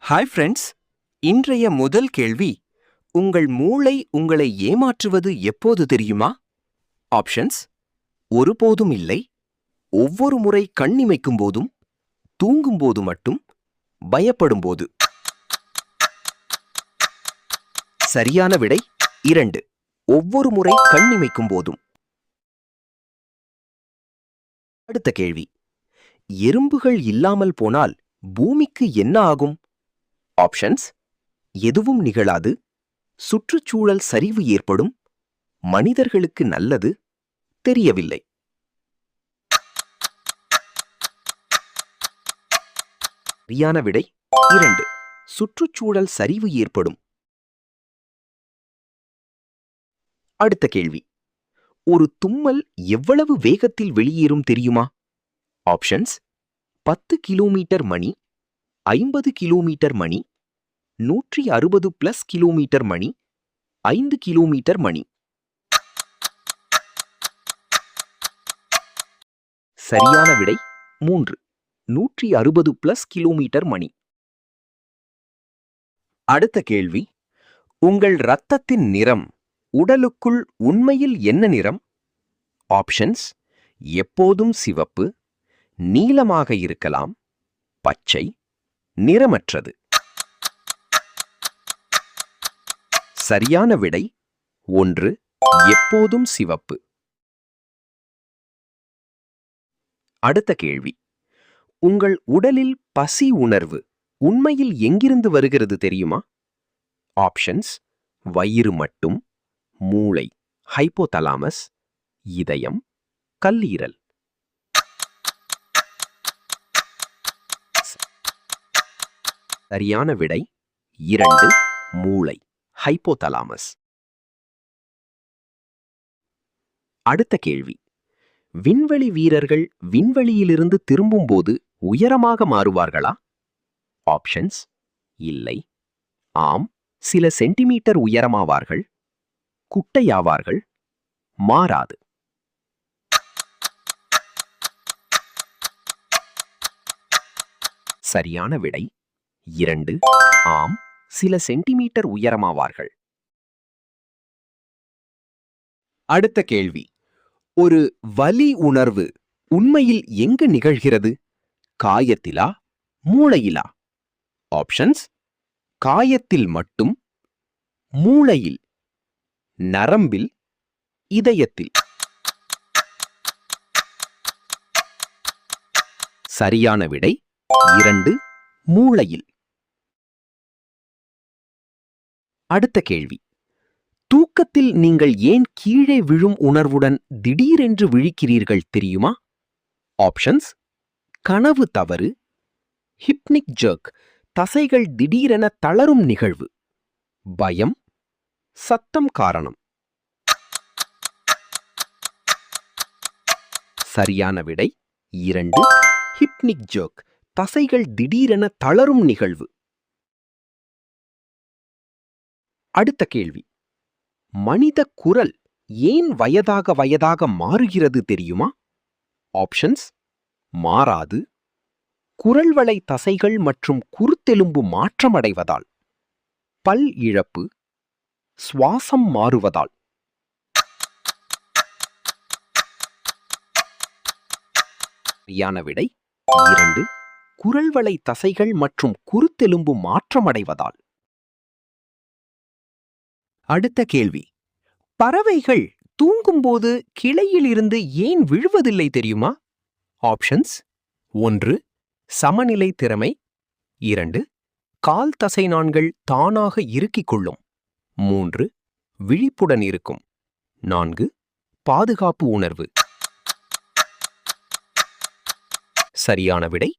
Hi friends, இன்றைய முதல் கேள்வி, உங்கள் மூளை உங்களை ஏமாற்றுவது எப்போது தெரியுமா? ஆப்ஷன்ஸ்: ஒருபோதும் இல்லை, ஒவ்வொரு முறை கண்ணிமைக்கும் போதும், தூங்கும்போது மட்டும், பயப்படும்போது. சரியான விடை 2. ஒவ்வொரு முறை கண்ணிமைக்கும் போதும். அடுத்த கேள்வி, எறும்புகள் இல்லாமல் போனால் பூமிக்கு என்ன ஆகும்? ஆப்ஷன்ஸ்: எதுவும் நிகழாது, சுற்றுச்சூழல் சரிவு ஏற்படும், மனிதர்களுக்கு நல்லது, தெரியவில்லை. சரியான விடை 2. சுற்றுச்சூழல் சரிவு ஏற்படும். அடுத்த கேள்வி, ஒரு தும்மல் எவ்வளவு வேகத்தில் வெளியேறும் தெரியுமா? ஆப்ஷன்ஸ்: 10 கிலோமீட்டர் மணி, 50 கிலோமீட்டர் மணி, 160+ கிலோமீட்டர் மணி, 5 கிலோமீட்டர் மணி. சரியான விடை 3. 160+ கிலோமீட்டர் மணி. அடுத்த கேள்வி, உங்கள் இரத்தத்தின் நிறம் உடலுக்குள் உண்மையில் என்ன நிறம்? ஆப்ஷன்ஸ்: எப்போதும் சிவப்பு, நீலமாக இருக்கலாம், பச்சை, நிறமற்றது. சரியான விடை 1. எப்போதும் சிவப்பு. அடுத்த கேள்வி, உங்கள் உடலில் பசி உணர்வு உண்மையில் எங்கிருந்து வருகிறது தெரியுமா? ஆப்ஷன்ஸ்: வயிறு மட்டும், மூளை ஹைப்போதலாமஸ், இதயம், கல்லீரல். சரியான விடை 2. மூளை ஹைப்போதலாமஸ். அடுத்த கேள்வி, விண்வெளி வீரர்கள் விண்வெளியிலிருந்து திரும்பும்போது உயரமாக மாறுவார்களா? ஆப்ஷன்ஸ்: இல்லை, ஆம், சில சென்டிமீட்டர் உயரமாவார்கள், குட்டையாவார்கள், மாறாது. சரியான விடை 2. ஆம், சில சென்டிமீட்டர் உயரமாவார்கள். அடுத்த கேள்வி, ஒரு வலி உணர்வு உண்மையில் எங்கு நிகழ்கிறது? காயத்திலா, மூளையிலா? ஆப்ஷன்ஸ்: காயத்தில் மட்டும், மூளையில், நரம்பில், இதயத்தில். சரியான விடை 2. மூளையில். அடுத்த கேள்வி, தூக்கத்தில் நீங்கள் ஏன் கீழே விழும் உணர்வுடன் திடீரென்று விழிக்கிறீர்கள் தெரியுமா? ஆப்ஷன்ஸ்: கனவு தவறு, ஹிப்னிக் ஜெர்க், தசைகள் திடீரென தளரும் நிகழ்வு, பயம், சத்தம் காரணம். சரியான விடை 2. ஹிப்னிக் ஜெர்க், தசைகள் திடீரென தளரும் நிகழ்வு. அடுத்த கேள்வி, மனித குரல் ஏன் வயதாக வயதாக மாறுகிறது தெரியுமா? ஆப்ஷன்ஸ்: மாறாது, குரல்வளை தசைகள் மற்றும் குருத்தெலும்பு மாற்றமடைவதால், பல் இழப்பு, சுவாசம் மாறுவதால். சரியான விடை 2. குரல்வளை தசைகள் மற்றும் குருத்தெலும்பு மாற்றமடைவதால். அடுத்த கேள்வி, பறவைகள் தூங்கும்போது கிளையில் இருந்து ஏன் விழுவதில்லை தெரியுமா? ஆப்ஷன்ஸ்: 1. சமநிலை திறமை, 2. கால் தசை நாண்கள் தானாக இறுக்கிக் கொள்ளும், 3. விழிப்புடன் இருக்கும், 4. பாதுகாப்பு உணர்வு. சரியான விடை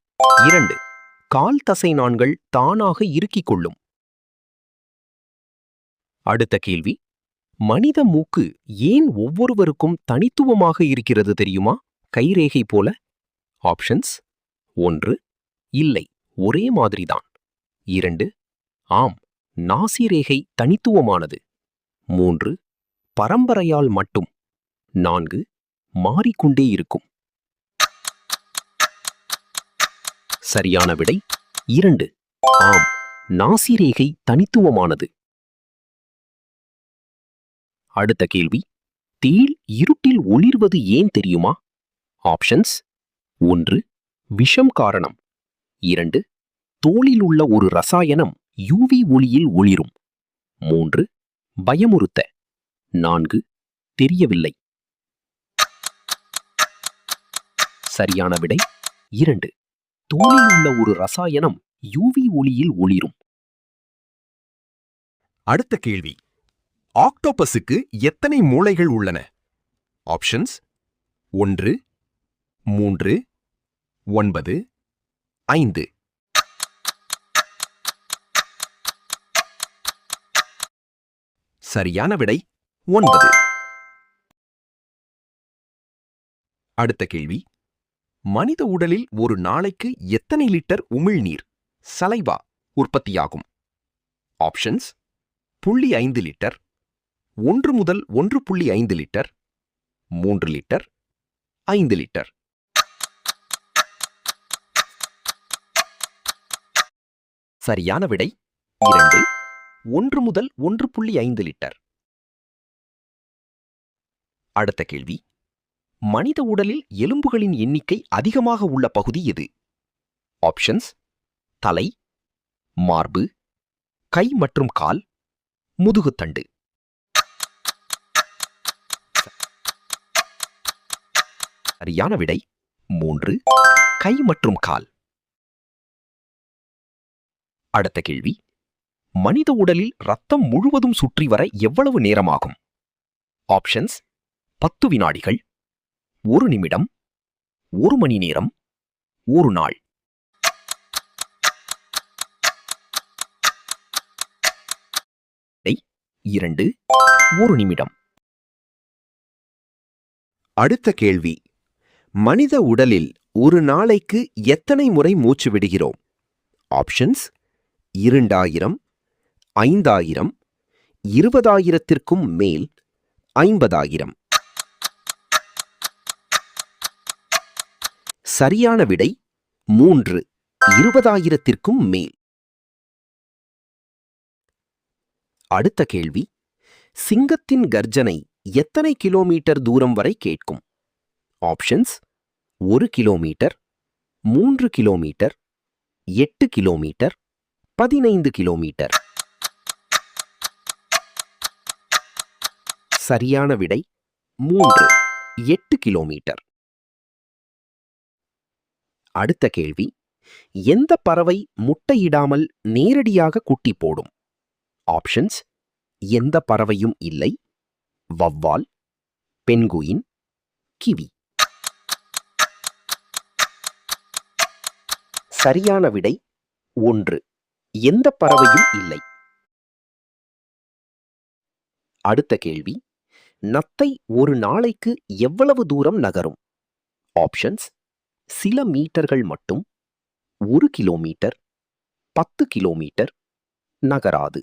2. கால் தசை நாண்கள் தானாக இறுக்கிக் கொள்ளும். அடுத்த கேள்வி, மனித மூக்கு ஏன் ஒவ்வொருவருக்கும் தனித்துவமாக இருக்கிறது தெரியுமா? கைரேகை போல. ஆப்ஷன்ஸ்: 1. இல்லை, ஒரே மாதிரிதான், 2. ஆம், நாசி ரேகை தனித்துவமானது, 3. பரம்பரையால் மட்டும், 4. மாறிக்கொண்டே இருக்கும். சரியான விடை 2. ஆம், நாசிரேகை தனித்துவமானது. அடுத்த கேள்வி, தேள் இருட்டில் ஒளிர்வது ஏன் தெரியுமா? ஆப்ஷன்ஸ்: 1. விஷம் காரணம். 2. தோலில் உள்ள ஒரு ரசாயனம் யூவி ஒளியில் ஒளிரும். 3. பயமுறுத்த. 4. தெரியவில்லை. சரியான விடை 2. தோலில் உள்ள ஒரு ரசாயனம் யூவி ஒளியில் ஒளிரும். அடுத்த கேள்வி, ஆக்டோபஸுக்கு எத்தனை மூளைகள் உள்ளன? ஆப்ஷன்ஸ்: 1, 3, 9, 5. சரியான விடை 9. அடுத்த கேள்வி, மனித உடலில் ஒரு நாளைக்கு எத்தனை லிட்டர் உமிழ்நீர் சலைவா உற்பத்தியாகும்? ஆப்ஷன்ஸ்: 0.5 லிட்டர், 1 முதல் 1.5 லிட்டர், 3 லிட்டர், 5 லிட்டர். சரியான விடை 2. 1 முதல் 1.5 லிட்டர். அடுத்த கேள்வி, மனித உடலில் எலும்புகளின் எண்ணிக்கை அதிகமாக உள்ள பகுதி எது? ஆப்ஷன்ஸ்: தலை, மார்பு, கை மற்றும் கால், முதுகுத்தண்டு. சரியான விடை 3. கை மற்றும் கால். அடுத்த கேள்வி, மனித உடலில் இரத்தம் முழுவதும் சுற்றி வர எவ்வளவு நேரமாகும்? ஆப்ஷன்ஸ்: 10 வினாடிகள், 1 நிமிடம், 1 மணி நேரம், 1 நாள். 2. 1 நிமிடம். அடுத்த கேள்வி, மனித உடலில் ஒரு நாளைக்கு எத்தனை முறை மூச்சு விடுகிறோம்? ஆப்ஷன்ஸ்: 2000, 5000, 20,000க்கும் மேல், 50,000. சரியான விடை 3. 20,000க்கும் மேல். அடுத்த கேள்வி, சிங்கத்தின் கர்ஜனை எத்தனை கிலோமீட்டர் தூரம் வரை கேட்கும்? Options: 1 kilometre, 3 kilometre, 8 kilometre, 15 kilometre. சரியான விடை 3. 8 கிலோமீட்டர். அடுத்த கேள்வி, எந்த பறவை முட்டையிடாமல் நேரடியாக குட்டி போடும்? ஆப்ஷன்ஸ்: எந்த பறவையும் இல்லை, வவ்வால், பென்குயின், கிவி. சரியான விடை 1. எந்த பறவையும் இல்லை. அடுத்த கேள்வி, நத்தை ஒரு நாளைக்கு எவ்வளவு தூரம் நகரும்? ஆப்ஷன்ஸ்: சில மீட்டர்கள் மட்டும், 1 கிலோமீட்டர், 10 கிலோமீட்டர், நகராது.